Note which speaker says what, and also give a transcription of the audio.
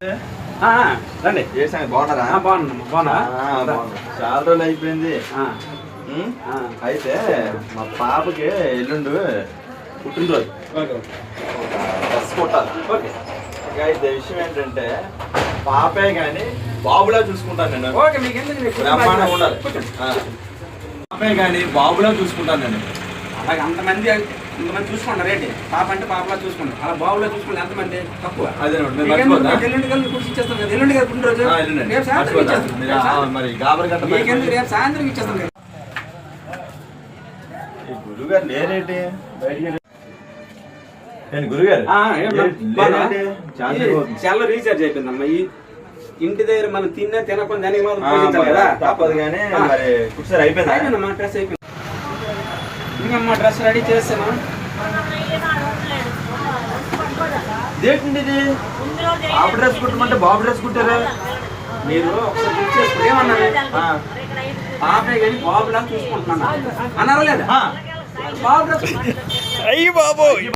Speaker 1: రండి.
Speaker 2: బాగున్నారా?
Speaker 1: బాగున్నా.
Speaker 2: చాలా రోజులు అయిపోయింది. అయితే మా పాపకి ఎల్లుండి పుట్టినరోజు డ్రెస్ కొట్టాలి. అయితే విషయం ఏంటంటే పాపే కానీ బాబులా చూసుకుంటాను నేను. బ్రహ్మాండంగా ఉండాలి. పాపే కానీ బాబులా చూసుకుంటాను నేను.
Speaker 1: అలాగే ఇంతమంది చూసుకుంటారు ఏంటి? పాప అంటే పాపలా చూసుకుంటారు. అలా బాబులో చూసుకుంటే ఎంతమంది తక్కువ.
Speaker 2: అదే
Speaker 1: ఎల్లుండి కలిసి కూర్చి ఇచ్చేస్తాం కదా. ఎల్లుండి కలిసి పుట్టినరోజు రేపు సాయంత్రం ఇచ్చేస్తాం.
Speaker 2: మరి గాబరి గంట
Speaker 1: రేపు సాయంత్రం ఇచ్చేస్తాం కదా.
Speaker 2: గురుగారు లేరేంటి బయటికి? నేను గురుగారు
Speaker 1: చాలా రీఛార్జ్ అయిపోయిందమ్మా. ఈ ఇంటి దగ్గర మనం తినకుండా దానికి మాత్రం కదా
Speaker 2: తప్పదు. కానీ మరి ఒకసారి
Speaker 1: అయిపోయిందమ్మా. డ్రెస్ అయిపోయింది. ఇంకమ్మా డ్రెస్ రెడీ చేస్తాను.
Speaker 2: ఇదేంటి ఇది? బాబు డ్రెస్ కుట్టమంటే బాబు డ్రెస్ కుట్టారు
Speaker 1: మీరు. ఒకసారి చూసేసుకుంటే ఏమన్నారు? పాపే కానీ బాబులా చూసుకుంటున్నాను అన్నారా లేదా? బాబు డ్రెస్
Speaker 2: అయ్యి బాబు